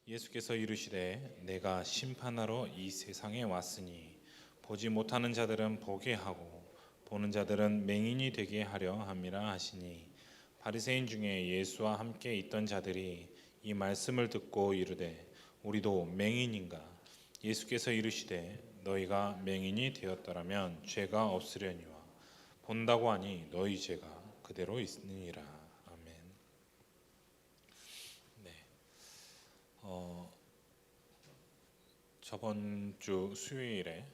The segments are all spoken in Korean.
예수께서 이르시되 내가 심판하러 이 세상에 왔으니 보지 못하는 자들은 보게 하고 보는 자들은 맹인이 되게 하려 함이라 하시니 바리새인 중에 예수와 함께 있던 자들이 이 말씀을 듣고 이르되 우리도 맹인인가? 예수께서 이르시되 너희가 맹인이 되었더라면 죄가 없으려니와 본다고 하니 너희 죄가 그대로 있느니라. 아멘. 네. 저번 주 수요일에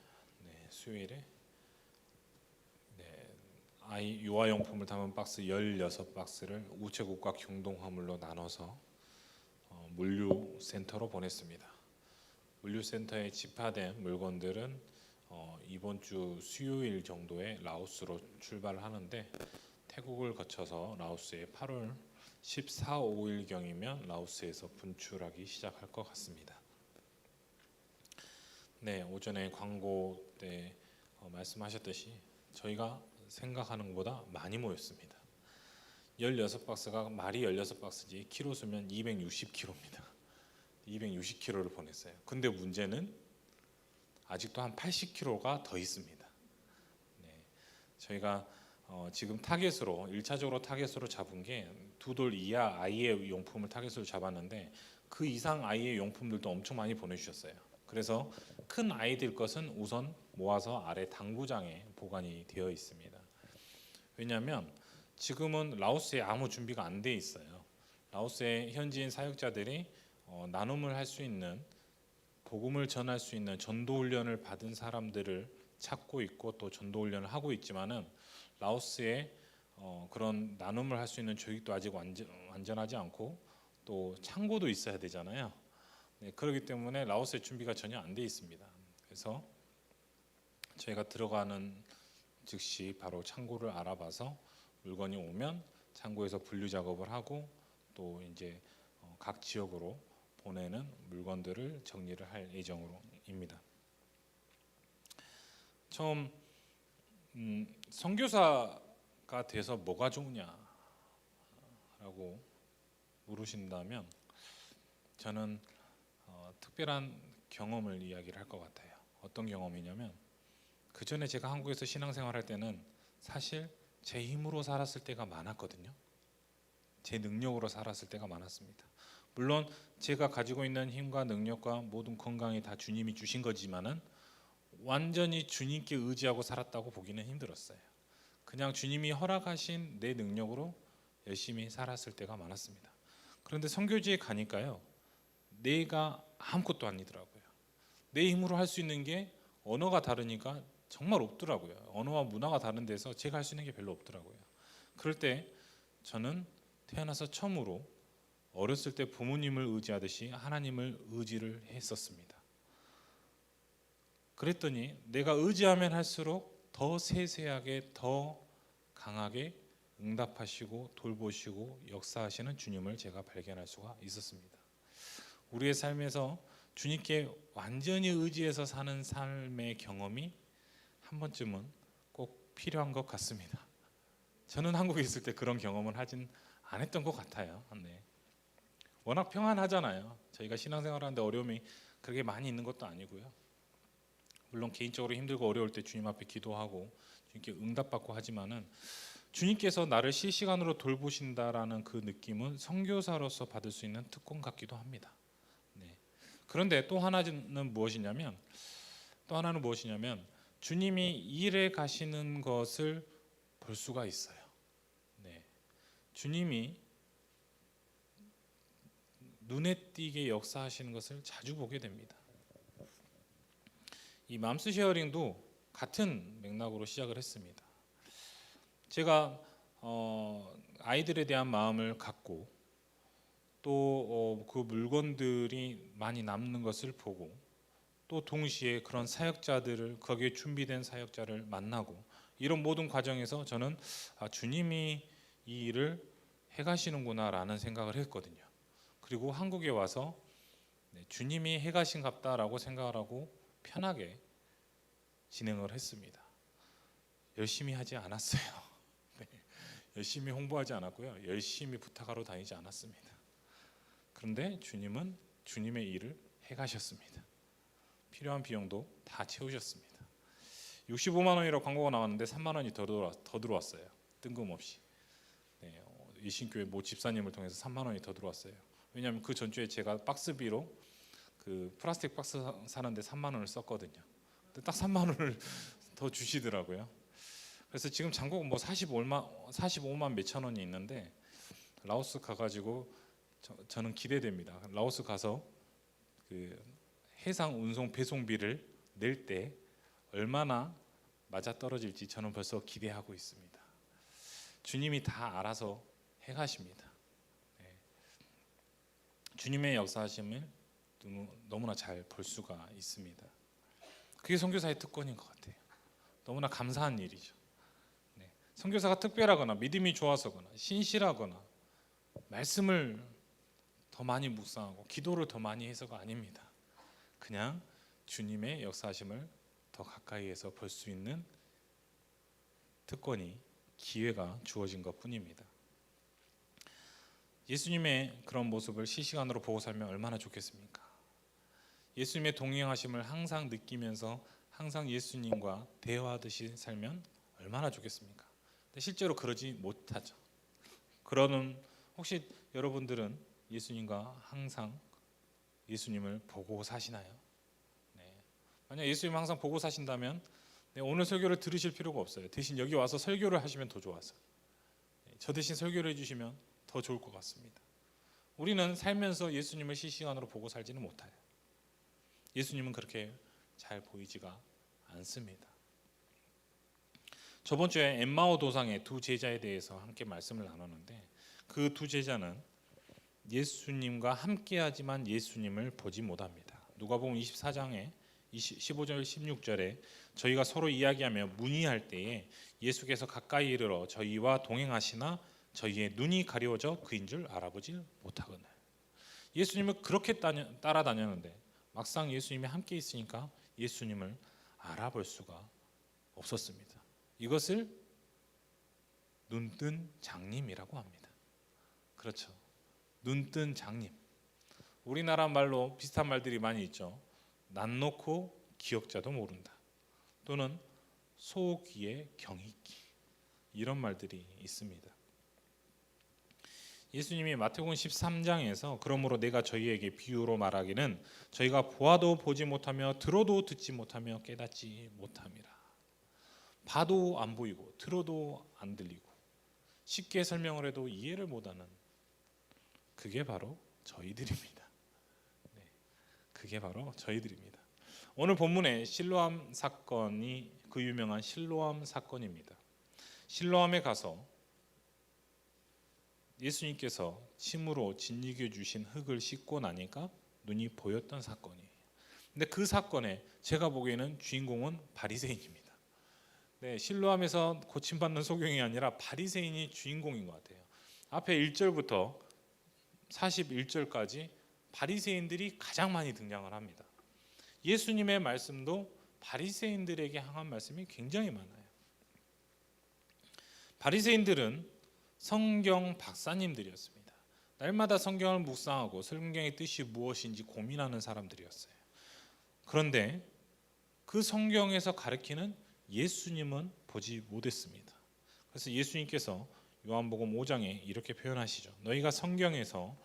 아이 유아용품을 담은 박스 16박스를 우체국과 공동화물로 나눠서 물류센터로 보냈습니다. 물류센터에 집하된 물건들은 이번 주 수요일 정도에 라오스로 출발을 하는데 태국을 거쳐서 라오스에 8월 14, 15일경이면 라오스에서 분출하기 시작할 것 같습니다. 네, 오전에 광고 때 말씀하셨듯이 저희가 생각하는 것보다 많이 모였습니다. 16박스가 말이 16박스지 키로 수면 260kg입니다. 260kg를 보냈어요. 근데 문제는 아직도 한 80kg가 더 있습니다. 네, 저희가 지금 타겟으로 1차적으로 타겟으로 잡은 게 2돌 이하 아이의 용품을 타겟으로 잡았는데 그 이상 아이의 용품들도 엄청 많이 보내주셨어요. 그래서 큰 아이들 것은 우선 모아서 아래 당구장에 보관이 되어 있습니다. 왜냐하면 지금은 라오스에 아무 준비가 안 돼 있어요. 라오스의 현지인 사역자들이 나눔을 할 수 있는, 복음을 전할 수 있는 전도 훈련을 받은 사람들을 찾고 있고 또 전도 훈련을 하고 있지만은 라오스에 그런 나눔을 할 수 있는 조직도 아직 완전하지 않고 또 창고도 있어야 되잖아요. 네, 그렇기 때문에 라오스의 준비가 전혀 안 돼 있습니다. 그래서 저희가 들어가는 즉시 바로 창고를 알아봐서 물건이 오면 창고에서 분류 작업을 하고 또 이제 각 지역으로 보내는 물건들을 정리를 할 예정입니다. 처음 선교사가 돼서 뭐가 좋냐라고 물으신다면 저는 특별한 경험을 이야기를 할 것 같아요. 어떤 경험이냐면 그 전에 제가 한국에서 신앙생활할 때는 사실 제 힘으로 살았을 때가 많았거든요. 제 능력으로 살았을 때가 많았습니다. 물론 제가 가지고 있는 힘과 능력과 모든 건강이 다 주님이 주신 거지만은 완전히 주님께 의지하고 살았다고 보기는 힘들었어요. 그냥 주님이 허락하신 내 능력으로 열심히 살았을 때가 많았습니다. 그런데 선교지에 가니까요, 내가 아무것도 아니더라고요. 내 힘으로 할 수 있는 게 언어가 다르니까 정말 없더라고요. 언어와 문화가 다른 데서 제가 할 수 있는 게 별로 없더라고요. 그럴 때 저는 태어나서 처음으로 어렸을 때 부모님을 의지하듯이 하나님을 의지를 했었습니다. 그랬더니 내가 의지하면 할수록 더 세세하게 더 강하게 응답하시고 돌보시고 역사하시는 주님을 제가 발견할 수가 있었습니다. 우리의 삶에서 주님께 완전히 의지해서 사는 삶의 경험이 한 번쯤은 꼭 필요한 것 같습니다. 저는 한국에 있을 때 그런 경험을 하진 않았던 것 같아요. 네. 워낙 평안하잖아요. 저희가 신앙생활하는데 어려움이 그렇게 많이 있는 것도 아니고요. 물론 개인적으로 힘들고 어려울 때 주님 앞에 기도하고 주님께 응답받고 하지만은 주님께서 나를 실시간으로 돌보신다라는 그 느낌은 선교사로서 받을 수 있는 특권 같기도 합니다. 네. 그런데 또 하나는 무엇이냐면 주님이 일해 가시는 것을 볼 수가 있어요. 네. 주님이 눈에 띄게 역사하시는 것을 자주 보게 됩니다. 이 맘스 쉐어링도 같은 맥락으로 시작을 했습니다. 제가 아이들에 대한 마음을 갖고 또 그 물건들이 많이 남는 것을 보고 또 동시에 그런 사역자들을, 거기에 준비된 사역자를 만나고 이런 모든 과정에서 저는 주님이 이 일을 해가시는구나라는 생각을 했거든요. 그리고 한국에 와서 주님이 해가신갑다라고 생각을 하고 편하게 진행을 했습니다. 열심히 하지 않았어요. 네. 열심히 홍보하지 않았고요. 열심히 부탁하러 다니지 않았습니다. 그런데 주님은 주님의 일을 해가셨습니다. 필요한 비용도 다 채우셨습니다. 65만 원이라고 광고가 나왔는데 3만 원이 더 들어왔어요. 뜬금없이. 네, 예신교회 모 집사님을 통해서 3만 원이 더 들어왔어요. 왜냐하면 그 전주에 제가 박스비로 그 플라스틱 박스 사는데 3만 원을 썼거든요. 근데 딱 3만 원을 더 주시더라고요. 그래서 지금 잔고가 뭐 45만 몇천 원이 있는데 라오스 가가지고 저는 기대됩니다. 라오스 가서 그 해상 운송 배송비를 낼 때 얼마나 맞아 떨어질지 저는 벌써 기대하고 있습니다. 주님이 다 알아서 해가십니다. 네. 주님의 역사하심을 너무나 잘 볼 수가 있습니다. 그게 선교사의 특권인 것 같아요. 너무나 감사한 일이죠. 네. 선교사가 특별하거나 믿음이 좋아서거나 신실하거나 말씀을 더 많이 묵상하고 기도를 더 많이 해서가 아닙니다. 그냥 주님의 역사하심을 더 가까이에서 볼 수 있는 특권이 기회가 주어진 것뿐입니다. 예수님의 그런 모습을 실시간으로 보고 살면 얼마나 좋겠습니까? 예수님의 동행하심을 항상 느끼면서 항상 예수님과 대화하듯이 살면 얼마나 좋겠습니까? 근데 실제로 그러지 못하죠. 그러는 혹시 여러분들은 예수님과 항상 예수님을 보고 사시나요? 네. 만약 예수님을 항상 보고 사신다면 오늘 설교를 들으실 필요가 없어요. 대신 여기 와서 설교를 하시면 더 좋아서 저 대신 설교를 해주시면 더 좋을 것 같습니다. 우리는 살면서 예수님을 실시간으로 보고 살지는 못해요. 예수님은 그렇게 잘 보이지가 않습니다. 저번 주에 엠마오 도상의 두 제자에 대해서 함께 말씀을 나눴는데 그 두 제자는 예수님과 함께하지만 예수님을 보지 못합니다. 누가복음 24장에 15절 16절에 저희가 서로 이야기하며 문의할 때에 예수께서 가까이 이르러 저희와 동행하시나 저희의 눈이 가려워져 그인 줄 알아보지 못하거늘. 예수님을 그렇게 따라다녔는데 막상 예수님이 함께 있으니까 예수님을 알아볼 수가 없었습니다. 이것을 눈뜬 장님이라고 합니다. 그렇죠. 눈뜬 장님. 우리나라 말로 비슷한 말들이 많이 있죠. 낯 놓고 기억자도 모른다. 또는 소 귀에 경이 있기. 이런 말들이 있습니다. 예수님이 마태복음 13장에서 그러므로 내가 저희에게 비유로 말하기는 저희가 보아도 보지 못하며 들어도 듣지 못하며 깨닫지 못함이라. 봐도 안 보이고 들어도 안 들리고 쉽게 설명을 해도 이해를 못하는 그게 바로 저희들입니다. 네, 그게 바로 저희들입니다. 오늘 본문의 실로암 사건이 그 유명한 실로암 사건입니다. 실로암에 가서 예수님께서 침으로 짓이겨 주신 흙을 씻고 나니까 눈이 보였던 사건이에요. 근데 그 사건에 제가 보기에는 주인공은 바리새인입니다. 네, 실로암에서 고침받는 소경이 아니라 바리새인이 주인공인 것 같아요. 앞에 1절부터 41절까지 바리새인들이 가장 많이 등장을 합니다. 예수님의 말씀도 바리새인들에게 향한 말씀이 굉장히 많아요. 바리새인들은 성경 박사님들이었습니다. 날마다 성경을 묵상하고 성경의 뜻이 무엇인지 고민하는 사람들이었어요. 그런데 그 성경에서 가르치는 예수님은 보지 못했습니다. 그래서 예수님께서 요한복음 5장에 이렇게 표현하시죠. 너희가 성경에서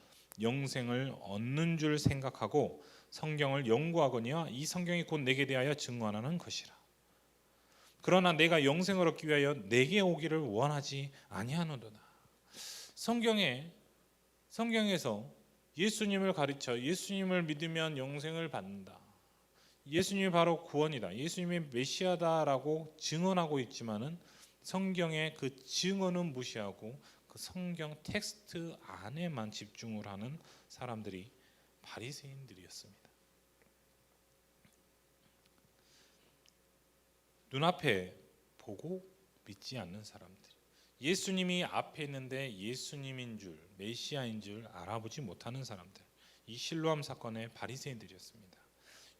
영생을 얻는 줄 생각하고 성경을 연구하거니와 이 성경이 곧 내게 대하여 증언하는 것이라. 그러나 내가 영생을 얻기 위하여 내게 오기를 원하지 아니하노도다. 성경에서 예수님을 가르쳐 예수님을 믿으면 영생을 받는다. 예수님이 바로 구원이다. 예수님이 메시아다라고 증언하고 있지만은 성경의 그 증언은 무시하고 그 성경 텍스트 안에만 집중을 하는 사람들이 바리새인들이었습니다. 눈앞에 보고 믿지 않는 사람들. 예수님이 앞에 있는데 예수님인 줄, 메시아인 줄 알아보지 못하는 사람들. 이 실로암 사건의 바리새인들이었습니다.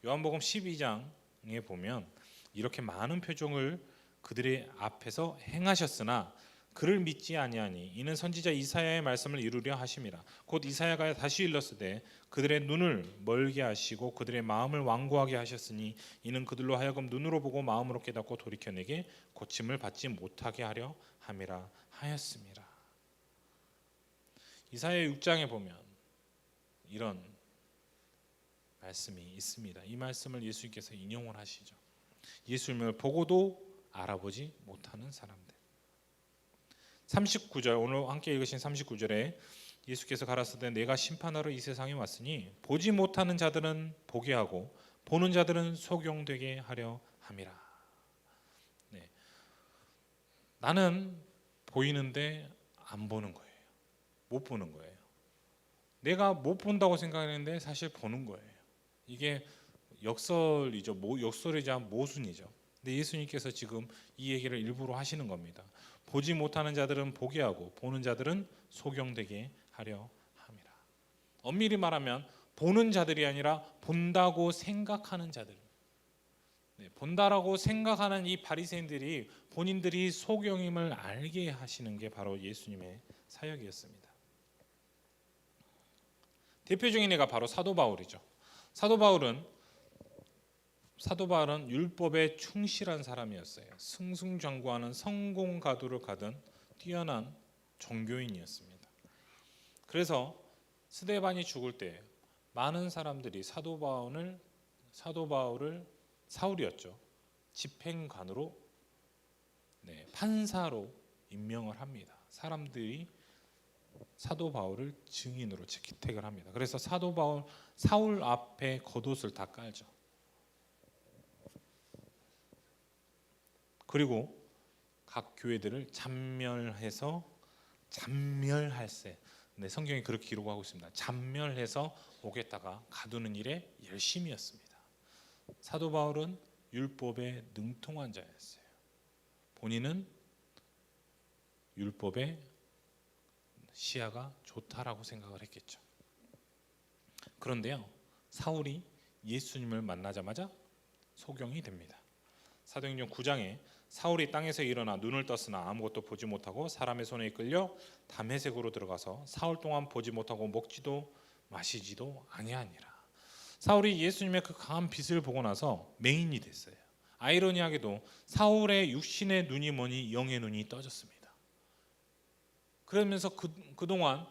요한복음 12장에 보면 이렇게 많은 표적을 그들의 앞에서 행하셨으나 그를 믿지 아니하니 이는 선지자 이사야의 말씀을 이루려 하심이라. 곧 이사야가 다시 일렀으되 그들의 눈을 멀게 하시고 그들의 마음을 완고하게 하셨으니 이는 그들로 하여금 눈으로 보고 마음으로 깨닫고 돌이켜 내게 고침을 받지 못하게 하려 함이라 하였습니다. 이사야 6장에 보면 이런 말씀이 있습니다. 이 말씀을 예수님께서 인용을 하시죠. 예수님을 보고도 알아보지 못하는 사람들. 39절, 오늘 함께 읽으신 39절에 예수께서 가라사대 내가 심판하러 이 세상에 왔으니 보지 못하는 자들은 보게 하고 보는 자들은 소경되게 하려 함이라. 네. 나는 보이는데 안 보는 거예요. 못 보는 거예요. 내가 못 본다고 생각했는데 사실 보는 거예요. 이게 역설이죠. 역설이자 모순이죠. 근데 예수님께서 지금 이 얘기를 일부러 하시는 겁니다. 보지 못하는 자들은 보게 하고 보는 자들은 소경되게 하려 함이라. 엄밀히 말하면 보는 자들이 아니라 본다고 생각하는 자들. 본다라고 생각하는 이 바리새인들이 본인들이 소경임을 알게 하시는 게 바로 예수님의 사역이었습니다. 대표적인 애가 바로 사도 바울이죠. 사도 바울은 율법에 충실한 사람이었어요. 승승장구하는 성공가도를 가던 뛰어난 종교인이었습니다. 그래서 스데반이 죽을 때 많은 사람들이 사도 바울을 사울이었죠. 집행관으로 판사로 임명을 합니다. 사람들이 사도 바울을 증인으로 채택을 합니다. 그래서 사울 앞에 겉옷을 다 깔죠. 그리고 각 교회들을 잔멸할세. 성경이 그렇게 기록하고 있습니다. 잔멸해서 오겠다가 가두는 일에 열심이었습니다. 사도 바울은 율법에 능통한 자였어요. 본인은 율법에 시야가 좋다라고 생각을 했겠죠. 그런데요, 사울이 예수님을 만나자마자 소경이 됩니다. 사도행전 9장에 사울이 땅에서 일어나 눈을 떴으나 아무것도 보지 못하고 사람의 손에 이끌려 다메섹으로 들어가서 사흘 동안 보지 못하고 먹지도 마시지도 아니하니라. 사울이 예수님의 그 강한 빛을 보고 나서 맹인이 됐어요. 아이러니하게도 사울의 육신의 눈이 뭐니 영의 눈이 떠졌습니다. 그러면서 그동안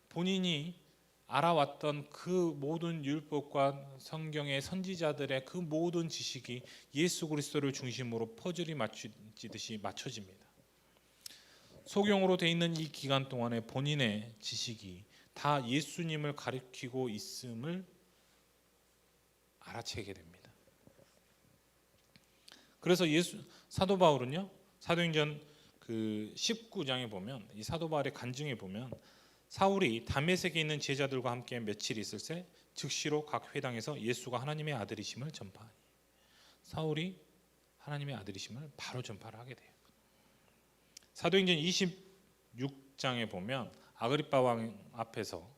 본인이 알아왔던 그 모든 율법과 성경의 선지자들의 그 모든 지식이 예수 그리스도를 중심으로 퍼즐이 맞추듯이 맞춰집니다. 소경으로 돼 있는 이 기간 동안에 본인의 지식이 다 예수님을 가리키고 있음을 알아채게 됩니다. 그래서 사도 바울은요, 사도행전 그 19장에 보면 이 사도 바울의 간증에 보면 사울이 다메섹에 있는 제자들과 함께 며칠 있을 새 즉시로 각 회당에서 예수가 하나님의 아들이심을 전파하니, 사울이 하나님의 아들이심을 바로 전파를 하게 돼요. 사도행전 26장에 보면 아그리파 왕 앞에서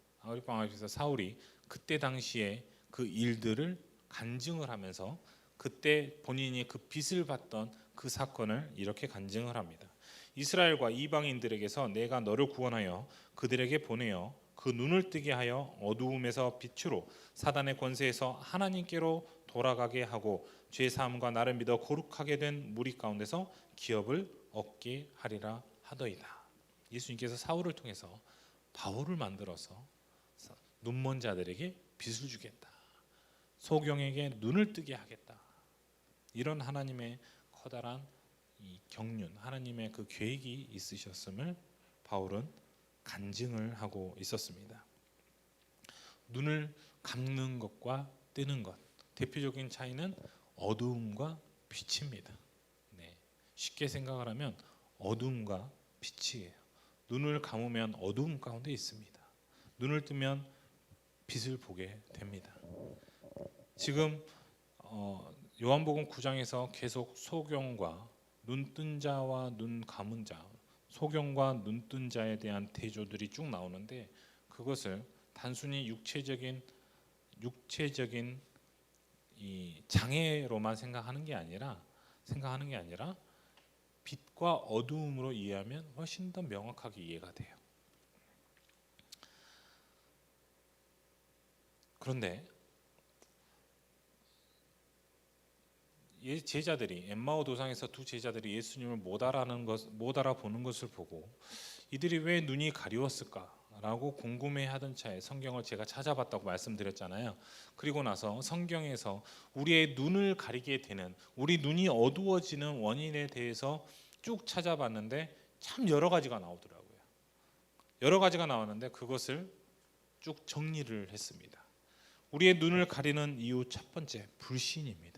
사울이 그때 당시에 그 일들을 간증을 하면서 그때 본인이 그 빛을 봤던 그 사건을 이렇게 간증을 합니다. 이스라엘과 이방인들에게서 내가 너를 구원하여 그들에게 보내어 그 눈을 뜨게 하여 어두움에서 빛으로 사단의 권세에서 하나님께로 돌아가게 하고 죄 사함과 나를 믿어 거룩하게 된 무리 가운데서 기업을 얻게 하리라 하더이다. 예수님께서 사울을 통해서 바울을 만들어서 눈먼 자들에게 빛을 주겠다. 소경에게 눈을 뜨게 하겠다. 이런 하나님의 커다란 이 경륜, 하나님의 그 계획이 있으셨음을 바울은 간증을 하고 있었습니다. 눈을 감는 것과 뜨는 것, 대표적인 차이는 어두움과 빛입니다. 쉽게 생각을 하면 어둠과 빛이에요. 눈을 감으면 어두움 가운데 있습니다. 눈을 뜨면 빛을 보게 됩니다. 지금 요한복음 9장에서 계속 소경과 눈뜬 자와 눈 감은 자, 소경과 눈뜬 자에 대한 대조들이 쭉 나오는데, 그것을 단순히 육체적인 이 장애로만 생각하는 게 아니라 빛과 어두움으로 이해하면 훨씬 더 명확하게 이해가 돼요. 그런데 제자들이 엠마오 도상에서 두 제자들이 예수님을 못 알아보는 것을 보고 이들이 왜 눈이 가리웠을까라고 궁금해하던 차에 성경을 제가 찾아봤다고 말씀드렸잖아요. 그리고 나서 성경에서 우리의 눈을 가리게 되는, 우리 눈이 어두워지는 원인에 대해서 쭉 찾아봤는데 참 여러 가지가 나오더라고요. 여러 가지가 나왔는데 그것을 쭉 정리를 했습니다. 우리의 눈을 가리는 이유 첫 번째, 불신입니다.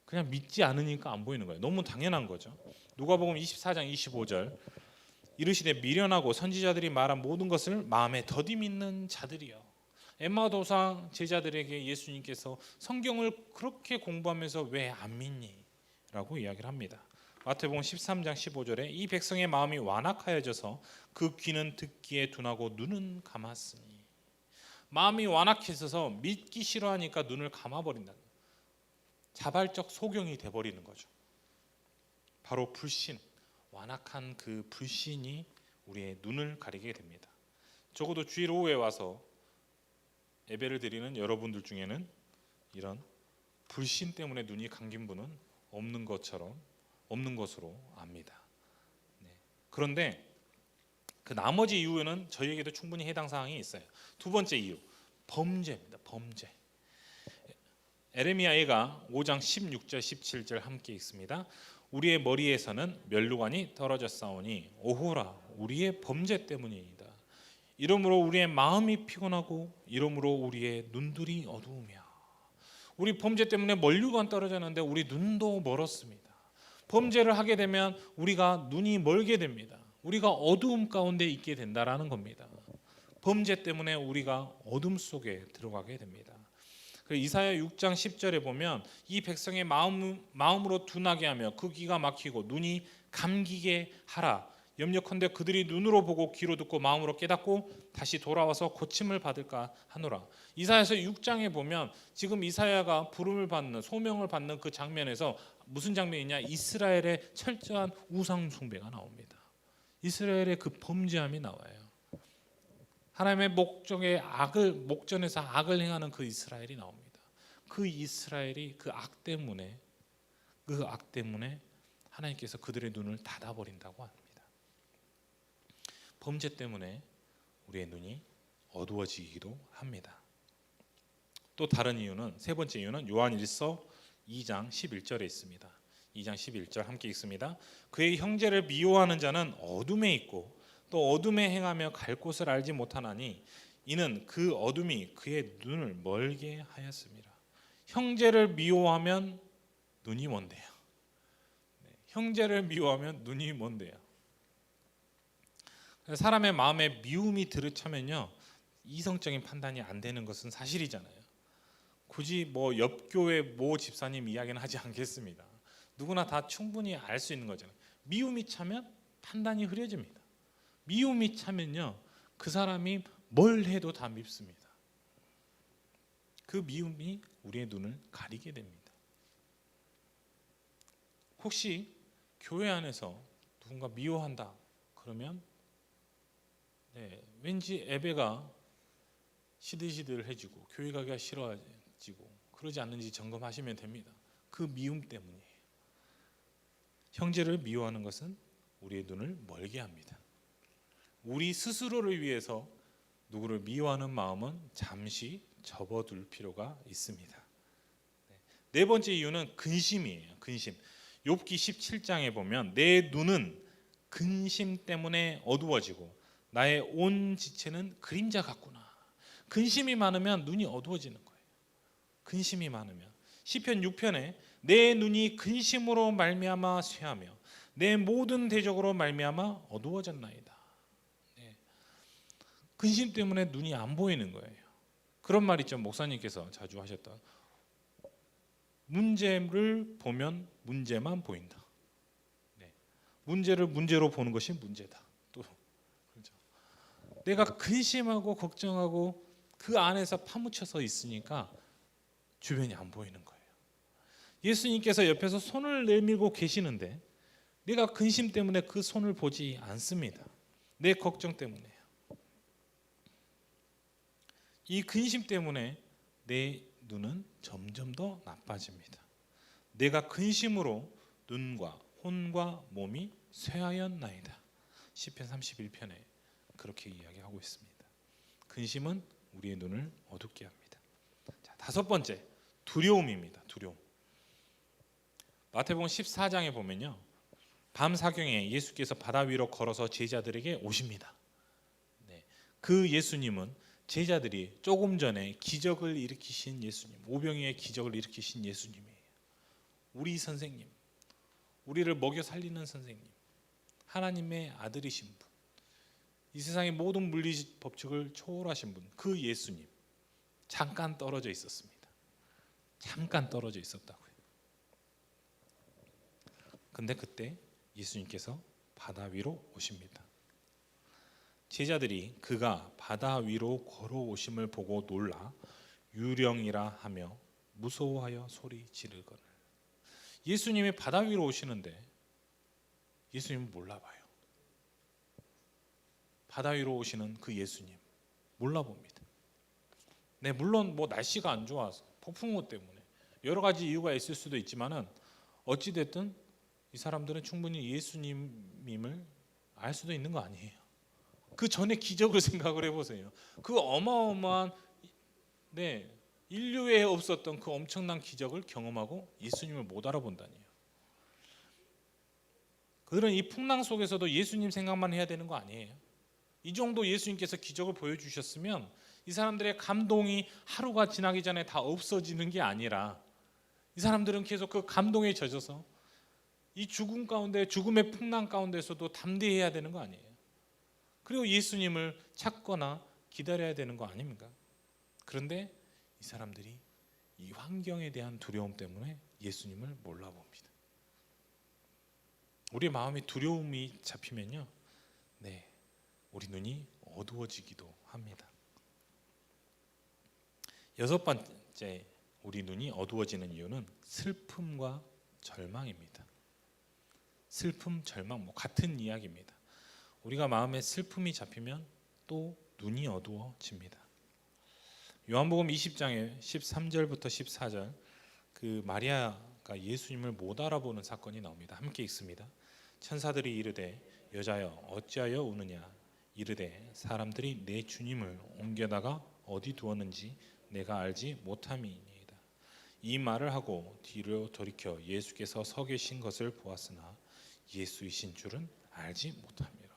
그냥 믿지 않으니까 안 보이는 거예요. 너무 당연한 거죠. 누가복음 24장 25절 이르시되 미련하고 선지자들이 말한 모든 것을 마음에 더디 믿는 자들이여. 엠마오 도상 제자들에게 예수님께서 성경을 그렇게 공부하면서 왜 안 믿니? 라고 이야기를 합니다. 마태복음 13장 15절에 이 백성의 마음이 완악하여져서 그 귀는 듣기에 둔하고 눈은 감았으니. 마음이 완악해져서 믿기 싫어하니까 눈을 감아버린다. 자발적 소경이 돼버리는 거죠. 바로 불신, 완악한 그 불신이 우리의 눈을 가리게 됩니다. 적어도 주일 오후에 와서 예배를 드리는 여러분들 중에는 이런 불신 때문에 눈이 감긴 분은 없는 것으로 압니다. 그런데 그 나머지 이유는 저희에게도 충분히 해당 사항이 있어요. 두 번째 이유, 범죄입니다. 범죄. 에레미야가 5장 16절 17절 함께 읽습니다. 우리의 머리에서는 멸루관이 떨어졌사오니 오호라 우리의 범죄 때문이니이다. 이러므로 우리의 마음이 피곤하고 이러므로 우리의 눈들이 어두우며. 우리 범죄 때문에 멸루관 떨어졌는데 우리 눈도 멀었습니다. 범죄를 하게 되면 우리가 눈이 멀게 됩니다. 우리가 어두움 가운데 있게 된다라는 겁니다. 범죄 때문에 우리가 어둠 속에 들어가게 됩니다. 이사야 6장 10절에 보면 이 백성의 마음으로 둔하게 하며 그 귀가 막히고 눈이 감기게 하라. 염려컨대 그들이 눈으로 보고 귀로 듣고 마음으로 깨닫고 다시 돌아와서 고침을 받을까 하노라. 이사야서 6장에 보면 지금 이사야가 부름을 받는, 소명을 받는 그 장면에서 무슨 장면이냐? 이스라엘의 철저한 우상 숭배가 나옵니다. 이스라엘의 그 범죄함이 나와요. 하나님의 목전에서 악을 행하는 그 이스라엘이 나옵니다. 그 이스라엘이 그 악 때문에 하나님께서 그들의 눈을 닫아버린다고 합니다. 범죄 때문에 우리의 눈이 어두워지기도 합니다. 또 다른 이유는, 세 번째 이유는 요한일서 2장 11절에 있습니다. 2장 11절 함께 읽습니다. 그의 형제를 미워하는 자는 어둠에 있고 또 어둠에 행하며 갈 곳을 알지 못하나니 이는 그 어둠이 그의 눈을 멀게 하였습니다. 형제를 미워하면 눈이 먼데요. 형제를 미워하면 눈이 먼데요. 사람의 마음에 미움이 들어차면요, 이성적인 판단이 안 되는 것은 사실이잖아요. 굳이 뭐 옆교회 모 집사님 이야기는 하지 않겠습니다. 누구나 다 충분히 알 수 있는 거잖아요. 미움이 차면 판단이 흐려집니다. 미움이 차면요, 그 사람이 뭘 해도 다 밉습니다. 그 미움이 우리의 눈을 가리게 됩니다. 혹시 교회 안에서 누군가 미워한다 그러면 왠지 예배가 시들시들해지고 교회 가기가 싫어지고 그러지 않는지 점검하시면 됩니다. 그 미움 때문이에요. 형제를 미워하는 것은 우리의 눈을 멀게 합니다. 우리 스스로를 위해서 누구를 미워하는 마음은 잠시 접어둘 필요가 있습니다. 네 번째 이유는 근심이에요. 근심. 욥기 17장에 보면 내 눈은 근심 때문에 어두워지고 나의 온 지체는 그림자 같구나. 근심이 많으면 눈이 어두워지는 거예요. 근심이 많으면. 시편 6편에 내 눈이 근심으로 말미암아 쇠하며 내 모든 대적으로 말미암아 어두워졌나이다. 근심 때문에 눈이 안 보이는 거예요. 그런 말 있죠. 목사님께서 자주 하셨던, 문제를 보면 문제만 보인다. 문제를 문제로 보는 것이 문제다. 또 그렇죠. 내가 근심하고 걱정하고 그 안에서 파묻혀서 있으니까 주변이 안 보이는 거예요. 예수님께서 옆에서 손을 내밀고 계시는데 내가 근심 때문에 그 손을 보지 않습니다. 내 걱정 때문에요. 이 근심 때문에 내 눈은 점점 더 나빠집니다. 내가 근심으로 눈과 혼과 몸이 쇠하였나이다. 시편 31편에 그렇게 이야기하고 있습니다. 근심은 우리의 눈을 어둡게 합니다. 자, 다섯 번째, 두려움입니다. 두려움. 마태복음 14장에 보면요, 밤 사경에 예수께서 바다 위로 걸어서 제자들에게 오십니다. 네, 그 예수님은 제자들이 조금 전에 기적을 일으키신 예수님, 오병이의 기적을 일으키신 예수님이에요. 우리 선생님, 우리를 먹여 살리는 선생님, 하나님의 아들이신 분, 이 세상의 모든 물리 법칙을 초월하신 분, 그 예수님 잠깐 떨어져 있었습니다. 잠깐 떨어져 있었다고요. 근데 그때 예수님께서 바다 위로 오십니다. 제자들이 그가 바다 위로 걸어오심을 보고 놀라 유령이라 하며 무서워하여 소리 지르거늘. 예수님이 바다 위로 오시는데 예수님은 몰라봐요. 바다 위로 오시는 그 예수님 몰라봅니다. 네, 물론 뭐 날씨가 안 좋아서 폭풍우 때문에 여러 가지 이유가 있을 수도 있지만은 어찌 됐든 이 사람들은 충분히 예수님임을 알 수도 있는 거 아니에요. 그 전에 기적을 생각을 해보세요. 그 어마어마한 인류에 없었던 그 엄청난 기적을 경험하고 예수님을 못 알아본다니요. 그들은 이 풍랑 속에서도 예수님 생각만 해야 되는 거 아니에요. 이 정도 예수님께서 기적을 보여주셨으면 이 사람들의 감동이 하루가 지나기 전에 다 없어지는 게 아니라 이 사람들은 계속 그 감동에 젖어서 이 죽음 가운데, 죽음의 풍랑 가운데서도 담대해야 되는 거 아니에요. 그리고 예수님을 찾거나 기다려야 되는 거 아닙니까? 그런데 이 사람들이 이 환경에 대한 두려움 때문에 예수님을 몰라봅니다. 우리 마음에 두려움이 잡히면요, 우리 눈이 어두워지기도 합니다. 여섯 번째, 우리 눈이 어두워지는 이유는 슬픔과 절망입니다. 슬픔, 절망, 같은 이야기입니다. 우리가 마음에 슬픔이 잡히면 또 눈이 어두워집니다. 요한복음 20장에 13절부터 14절, 그 마리아가 예수님을 못 알아보는 사건이 나옵니다. 함께 읽습니다. 천사들이 이르되 여자여 어찌하여 우느냐, 이르되 사람들이 내 주님을 옮겨다가 어디 두었는지 내가 알지 못함이니이다. 이 말을 하고 뒤로 돌이켜 예수께서 서 계신 것을 보았으나 예수이신 줄은 알지 못함이라.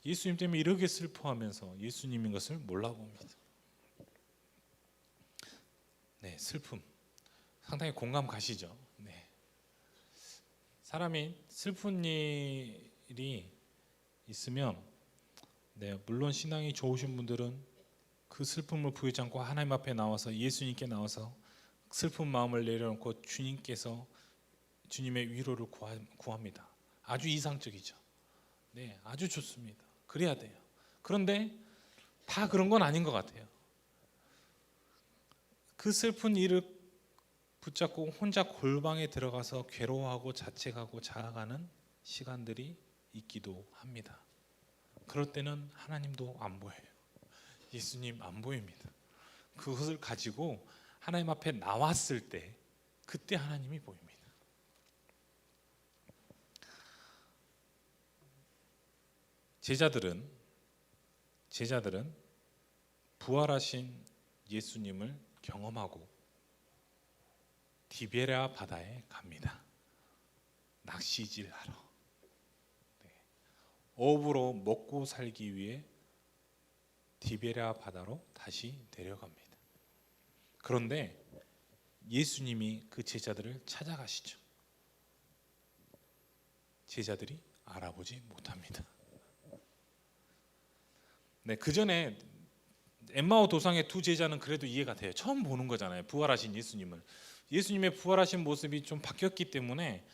예수님 때문에 이렇게 슬퍼하면서 예수님인 것을 몰라봅니다. 슬픔 상당히 공감 가시죠? 사람이 슬픈 일이 있으면 물론 신앙이 좋으신 분들은 그 슬픔을 부여지 않고 하나님 앞에 나와서 예수님께 나와서 슬픈 마음을 내려놓고 주님께서 주님의 위로를 구합니다. 아주 이상적이죠. 아주 좋습니다. 그래야 돼요. 그런데 다 그런 건 아닌 것 같아요. 그 슬픈 일을 붙잡고 혼자 골방에 들어가서 괴로워하고 자책하고 자아가는 시간들이 있기도 합니다. 그럴 때는 하나님도 안 보여요. 예수님 안 보입니다. 그것을 가지고 하나님 앞에 나왔을 때 그때 하나님이 보입니다. 제자들은 부활하신 예수님을 경험하고 디베랴 바다에 갑니다. 낚시질하러. 어부로 먹고 살기 위해 디베랴 바다로 다시 내려갑니다. 그런데 예수님이 그 제자들을 찾아가시죠. 제자들이 알아보지 못합니다. 그 전에 엠마오 도상의 두 제자는 그래도 이해가 돼요. 처음 보는 거잖아요. 부활하신 예수님을. 예수님의 부활하신 모습이 좀 바뀌었기 때문에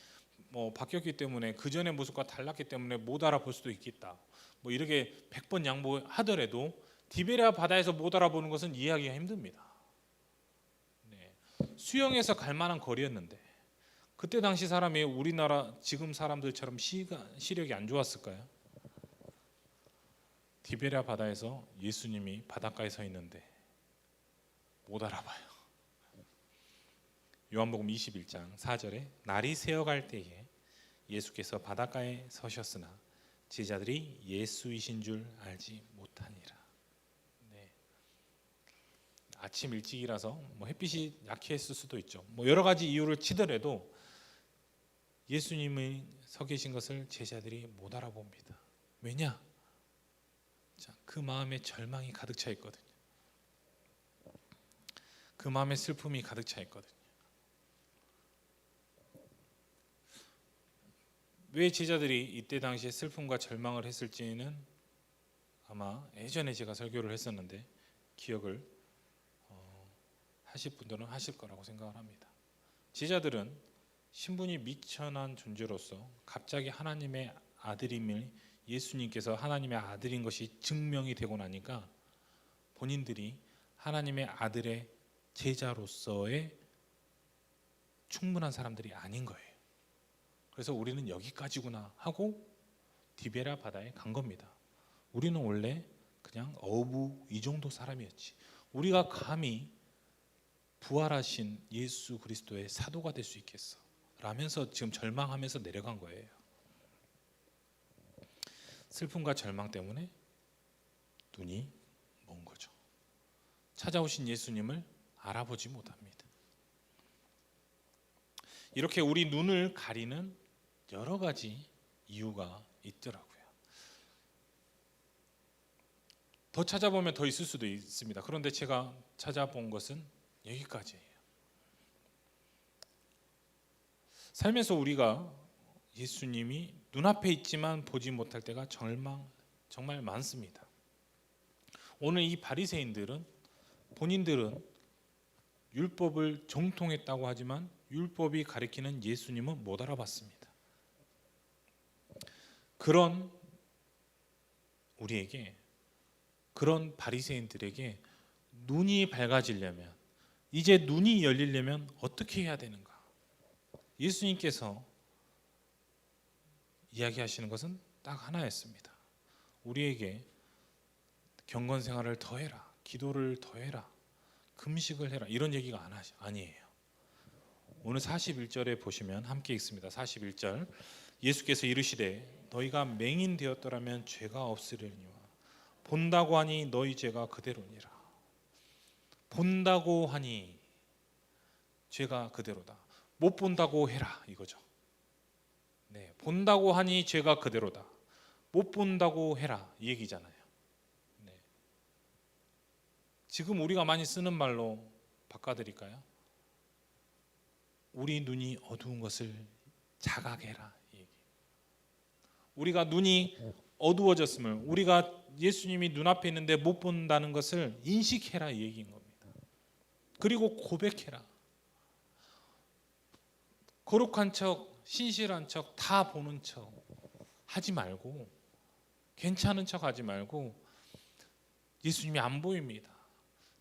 그 전의 모습과 달랐기 때문에 못 알아볼 수도 있겠다. 이렇게 100번 양보하더라도 디베랴 바다에서 못 알아보는 것은 이해하기가 힘듭니다. 수영해서 갈 만한 거리였는데 그때 당시 사람이 우리나라 지금 사람들처럼 시력이 안 좋았을까요? 디베랴 바다에서 예수님이 바닷가에 서 있는데 못 알아봐요. 요한복음 21장 4절에 날이 새어갈 때에 예수께서 바닷가에 서셨으나 제자들이 예수이신 줄 알지 못하니라. 네. 아침 일찍이라서 햇빛이 약했을 수도 있죠. 여러 가지 이유를 치더라도 예수님이 서 계신 것을 제자들이 못 알아봅니다. 왜냐? 자, 그 마음에 절망이 가득 차 있거든요. 그 마음에 슬픔이 가득 차 있거든요. 왜 제자들이 이때 당시에 슬픔과 절망을 했을지는 아마 예전에 제가 설교를 했었는데 기억을 하실 분들은 하실 거라고 생각을 합니다. 제자들은 신분이 미천한 존재로서 갑자기 하나님의 아들임을 예수님께서 하나님의 아들인 것이 증명이 되고 나니까 본인들이 하나님의 아들의 제자로서의 충분한 사람들이 아닌 거예요. 그래서 우리는 여기까지구나 하고 디베랴 바다에 간 겁니다. 우리는 원래 그냥 어부 이 정도 사람이었지. 우리가 감히 부활하신 예수 그리스도의 사도가 될 수 있겠어? 라면서 지금 절망하면서 내려간 거예요. 슬픔과 절망 때문에 눈이 먼 거죠. 찾아오신 예수님을 알아보지 못합니다. 이렇게 우리 눈을 가리는 여러 가지 이유가 있더라고요. 더 찾아보면 더 있을 수도 있습니다. 그런데 제가 찾아본 것은 여기까지예요. 살면서 우리가 예수님이 눈앞에 있지만 보지 못할 때가 정말 많습니다. 오늘 이 바리새인들은 본인들은 율법을 정통했다고 하지만 율법이 가리키는 예수님은 못 알아봤습니다. 그런 우리에게, 그런 바리새인들에게 눈이 밝아지려면, 이제 눈이 열리려면 어떻게 해야 되는가? 예수님께서 이야기하시는 것은 딱 하나였습니다. 우리에게 경건 생활을 더해라, 기도를 더해라, 금식을 해라, 이런 얘기가 아니에요. 오늘 41절에 보시면 함께 읽습니다. 41절, 예수께서 이르시되 너희가 맹인 되었더라면 죄가 없으려니와 본다고 하니 너희 죄가 그대로니라. 본다고 하니 죄가 그대로다. 못 본다고 해라 이거죠. 네, 본다고 하니 죄가 그대로다. 못 본다고 해라 이 얘기잖아요. 네. 지금 우리가 많이 쓰는 말로 바꿔드릴까요? 우리 눈이 어두운 것을 자각해라 이 얘기. 우리가 눈이 어두워졌음을, 우리가 예수님이 눈앞에 있는데 못 본다는 것을 인식해라 이 얘기인 겁니다. 그리고 고백해라. 거룩한 척, 신실한 척, 다 보는 척 하지 말고, 괜찮은 척 하지 말고, 예수님이 안 보입니다.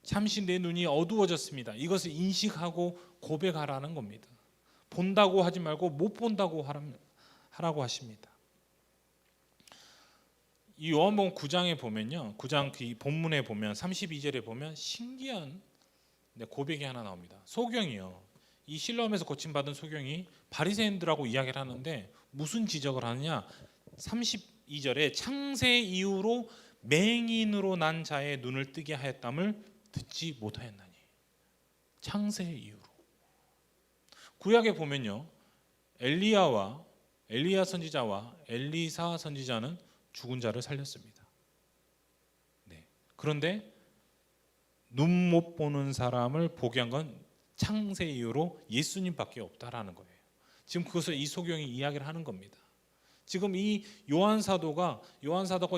잠시 내 눈이 어두워졌습니다. 이것을 인식하고 고백하라는 겁니다. 본다고 하지 말고 못 본다고 하라고 하십니다. 이 요한복음 9장에 보면요, 9장 그 본문에 보면 32절에 보면 신기한 고백이 하나 나옵니다. 소경이요, 이 실로암에서 고침받은 소경이 바리새인들하고 이야기를 하는데 무슨 지적을 하느냐, 32절에 창세 이후로 맹인으로 난 자의 눈을 뜨게 하였담을 듣지 못하였나니. 창세 이후로. 구약에 보면요, 엘리야 선지자와 엘리사 선지자는 죽은 자를 살렸습니다. 네. 그런데 눈 못 보는 사람을 보게 한 건 창세 이후로 예수님밖에 없다라는 거예요. 지금 그것을 이 소경이 이야기를 하는 겁니다. 지금 이 요한 사도가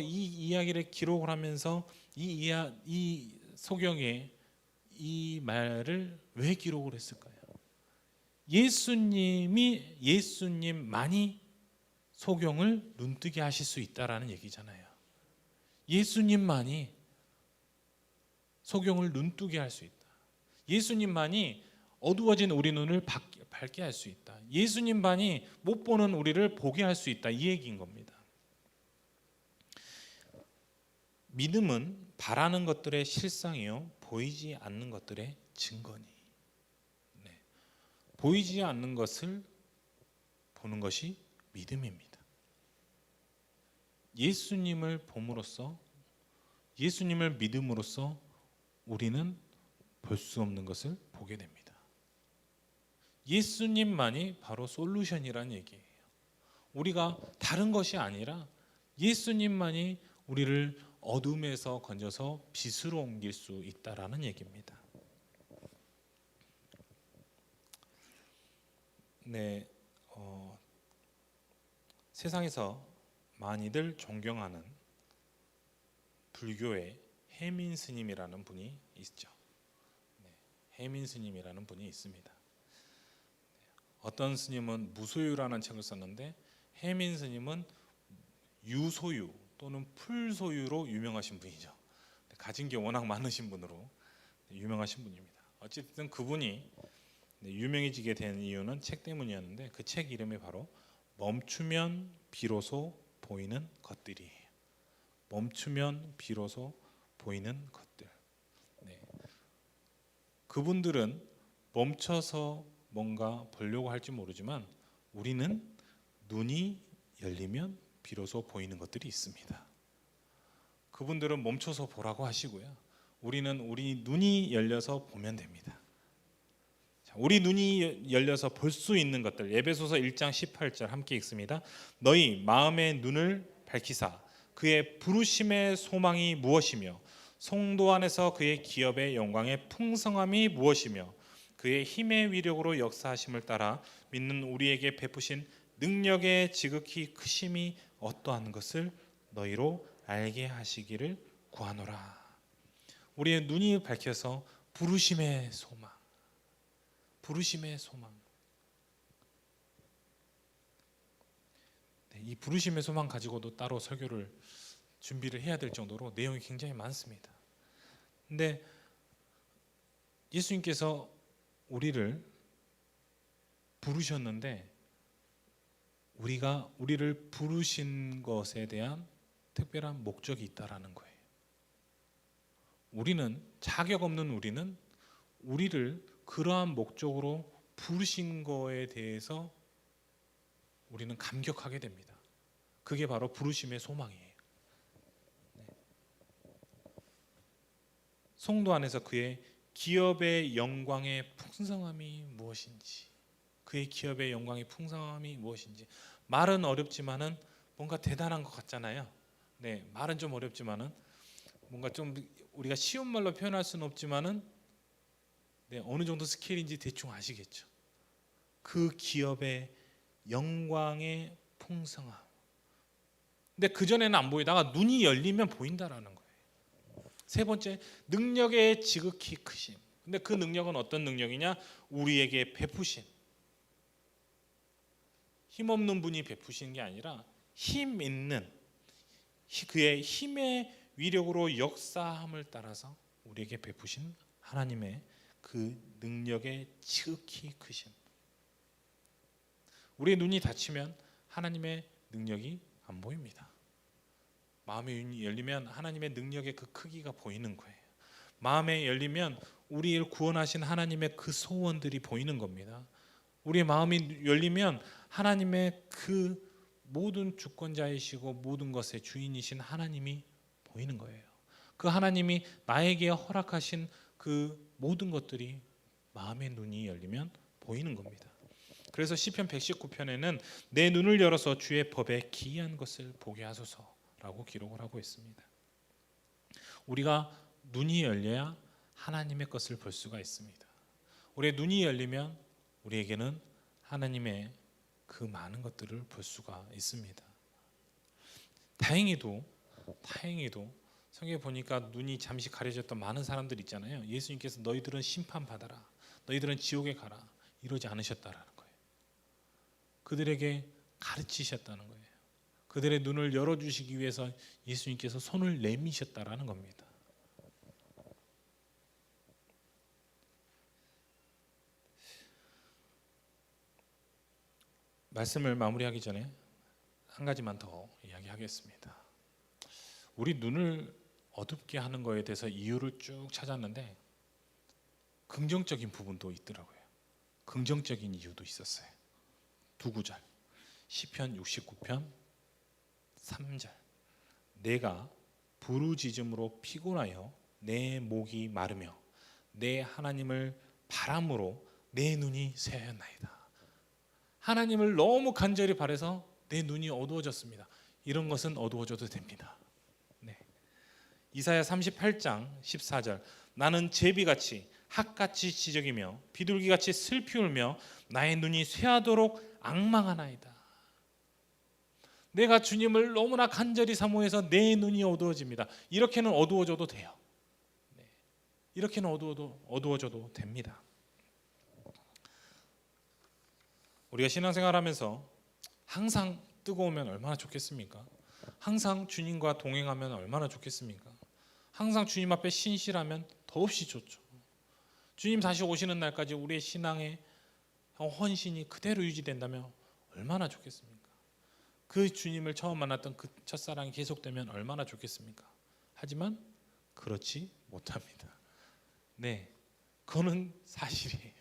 이 이야기를 기록을 하면서 이 소경의 이 말을 왜 기록을 했을까요? 예수님만이 소경을 눈뜨게 하실 수 있다라는 얘기잖아요. 예수님만이 소경을 눈뜨게 할 수 있다. 예수님만이 어두워진 우리 눈을 밝게 할 수 있다. 예수님만이 못 보는 우리를 보게 할 수 있다. 이 얘기인 겁니다. 믿음은 바라는 것들의 실상이요 보이지 않는 것들의 증거니. 보이지 않는 것을 보는 것이 믿음입니다. 예수님을 봄으로써, 예수님을 믿음으로써 우리는 볼 수 없는 것을 보게 됩니다. 예수님만이 바로 솔루션이라는 얘기예요. 우리가 다른 것이 아니라 예수님만이 우리를 어둠에서 건져서 빛으로 옮길 수 있다라는 얘기입니다. 네, 세상에서 많이들 존경하는 불교의 해민 스님이라는 분이 있죠. 해민 스님이라는 분이 있습니다. 어떤 스님은 무소유라는 책을 썼는데 해민 스님은 유소유 또는 풀소유로 유명하신 분이죠. 가진 게 워낙 많으신 분으로 유명하신 분입니다. 어쨌든 그분이 유명해지게 된 이유는 책 때문이었는데 그 책 이름이 바로 멈추면 비로소 보이는 것들이에요. 멈추면 비로소 보이는 것들. 그분들은 멈춰서 뭔가 보려고 할지 모르지만 우리는 눈이 열리면 비로소 보이는 것들이 있습니다. 그분들은 멈춰서 보라고 하시고요. 우리는 우리 눈이 열려서 보면 됩니다. 우리 눈이 열려서 볼 수 있는 것들, 에베소서 1장 18절 함께 읽습니다. 너희 마음의 눈을 밝히사 그의 부르심의 소망이 무엇이며 성도 안에서 그의 기업의 영광의 풍성함이 무엇이며 그의 힘의 위력으로 역사하심을 따라 믿는 우리에게 베푸신 능력의 지극히 크심이 어떠한 것을 너희로 알게 하시기를 구하노라. 우리의 눈이 밝혀서 부르심의 소망, 부르심의 소망. 이 부르심의 소망 가지고도 따로 설교를 준비를 해야 될 정도로 내용이 굉장히 많습니다. 근데 예수님께서 우리를 부르셨는데 우리를 부르신 것에 대한 특별한 목적이 있다라는 거예요. 우리는 자격 없는 우리를 그러한 목적으로 부르신 거에 대해서 우리는 감격하게 됩니다. 그게 바로 부르심의 소망이에요. 성도 안에서 그의 기업의 영광의 풍성함이 무엇인지, 그의 기업의 영광의 풍성함이 무엇인지. 말은 어렵지만은 뭔가 대단한 것 같잖아요. 네, 말은 좀 어렵지만은 뭔가 좀 우리가 쉬운 말로 표현할 수는 없지만은 어느 정도 스케일인지 대충 아시겠죠. 그 기업의 영광의 풍성함. 근데 그 전에는 안 보이다가 눈이 열리면 보인다라는 거예요. 세 번째, 능력의 지극히 크심. 근데 그 능력은 어떤 능력이냐? 우리에게 베푸신. 힘없는 분이 베푸시는 게 아니라 힘 있는 그의 힘의 위력으로 역사함을 따라서 우리에게 베푸신 하나님의 그 능력의 지극히 크심. 우리의 눈이 닫히면 하나님의 능력이 안 보입니다. 마음의 눈이 열리면 하나님의 능력의 그 크기가 보이는 거예요. 마음에 열리면 우리를 구원하신 하나님의 그 소원들이 보이는 겁니다. 우리의 마음이 열리면 하나님의 그 모든 주권자이시고 모든 것의 주인이신 하나님이 보이는 거예요. 그 하나님이 나에게 허락하신 그 모든 것들이 마음의 눈이 열리면 보이는 겁니다. 그래서 시편 119편에는 내 눈을 열어서 주의 법에 기이한 것을 보게 하소서라고 기록을 하고 있습니다. 우리가 눈이 열려야 하나님의 것을 볼 수가 있습니다. 우리의 눈이 열리면 우리에게는 하나님의 그 많은 것들을 볼 수가 있습니다. 다행히도 성경에 보니까 눈이 잠시 가려졌던 많은 사람들 있잖아요. 예수님께서 너희들은 심판받아라, 너희들은 지옥에 가라 이러지 않으셨다라는 거예요. 그들에게 가르치셨다는 거예요. 그들의 눈을 열어주시기 위해서 예수님께서 손을 내미셨다라는 겁니다. 말씀을 마무리하기 전에 한 가지만 더 이야기하겠습니다. 우리 눈을 어둡게 하는 거에 대해서 이유를 쭉 찾았는데 긍정적인 부분도 있더라고요. 긍정적인 이유도 있었어요. 두 구절. 시편 69편 3절. 내가 부르짖음으로 피곤하여 내 목이 마르며 내 하나님을 바람으로 내 눈이 새하였나이다. 하나님을 너무 간절히 바라서 내 눈이 어두워졌습니다. 이런 것은 어두워져도 됩니다. 네. 이사야 38장 14절. 나는 제비같이 학같이 지적이며 비둘기같이 슬피 울며 나의 눈이 쇠하도록 앙망하나이다. 내가 주님을 너무나 간절히 사모해서 내 눈이 어두워집니다. 이렇게는 어두워져도 돼요. 네. 이렇게는 어두워져도 됩니다. 우리가 신앙생활하면서 항상 뜨거우면 얼마나 좋겠습니까? 항상 주님과 동행하면 얼마나 좋겠습니까? 항상 주님 앞에 신실하면 더없이 좋죠. 주님 다시 오시는 날까지 우리의 신앙의 헌신이 그대로 유지된다면 얼마나 좋겠습니까? 그 주님을 처음 만났던 그 첫사랑이 계속되면 얼마나 좋겠습니까? 하지만 그렇지 못합니다. 네, 그거는 사실이에요.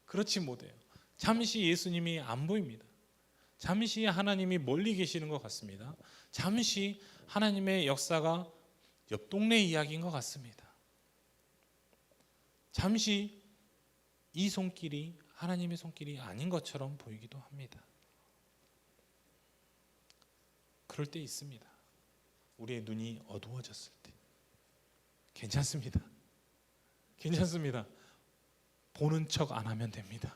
그렇지 못해요. 잠시 예수님이 안 보입니다. 잠시 하나님이 멀리 계시는 것 같습니다. 잠시 하나님의 역사가 옆 동네 이야기인 것 같습니다. 잠시 이 손길이 하나님의 손길이 아닌 것처럼 보이기도 합니다. 그럴 때 있습니다. 우리의 눈이 어두워졌을 때. 괜찮습니다. 괜찮습니다. 보는 척 안 하면 됩니다.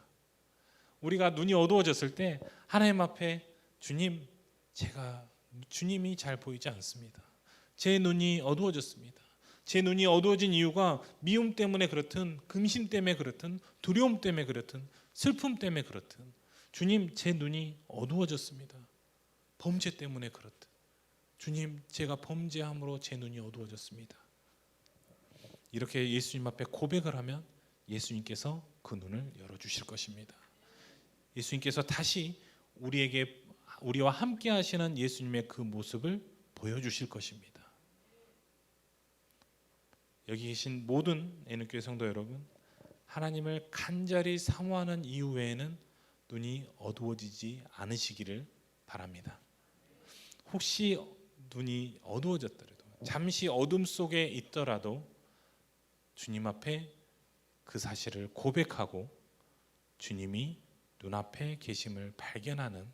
우리가 눈이 어두워졌을 때 하나님 앞에 주님, 주님이 잘 보이지 않습니다. 제 눈이 어두워졌습니다. 제 눈이 어두워진 이유가 미움 때문에 그렇든 근심 때문에 그렇든 두려움 때문에 그렇든 슬픔 때문에 그렇든 주님, 제 눈이 어두워졌습니다. 범죄 때문에 그렇든 주님, 제가 범죄함으로 제 눈이 어두워졌습니다. 이렇게 예수님 앞에 고백을 하면 예수님께서 그 눈을 열어주실 것입니다. 예수님께서 다시 우리와 함께 하시는 예수님의 그 모습을 보여주실 것입니다. 여기 계신 모든 애는교회 성도 여러분, 하나님을 간절히 사모하는 이후에는 눈이 어두워지지 않으시기를 바랍니다. 혹시 눈이 어두워졌더라도, 잠시 어둠 속에 있더라도 주님 앞에 그 사실을 고백하고 주님이 눈앞에 계심을 발견하는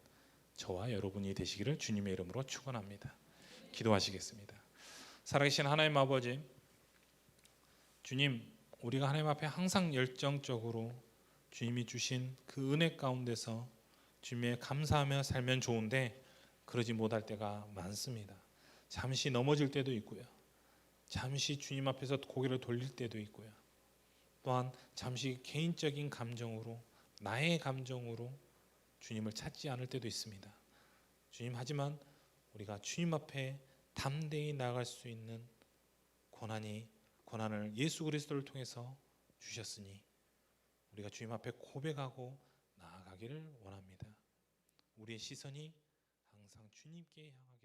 저와 여러분이 되시기를 주님의 이름으로 축원합니다. 기도하시겠습니다. 살아계신 하나님 아버지, 주님, 우리가 하나님 앞에 항상 열정적으로 주님이 주신 그 은혜 가운데서 주님에 감사하며 살면 좋은데 그러지 못할 때가 많습니다. 잠시 넘어질 때도 있고요. 잠시 주님 앞에서 고개를 돌릴 때도 있고요. 또한 잠시 개인적인 감정으로, 나의 감정으로 주님을 찾지 않을 때도 있습니다. 주님, 하지만 우리가 주님 앞에 담대히 나아갈 수 있는 권한을 예수 그리스도를 통해서 주셨으니 우리가 주님 앞에 고백하고 나아가기를 원합니다. 우리의 시선이 항상 주님께 향하게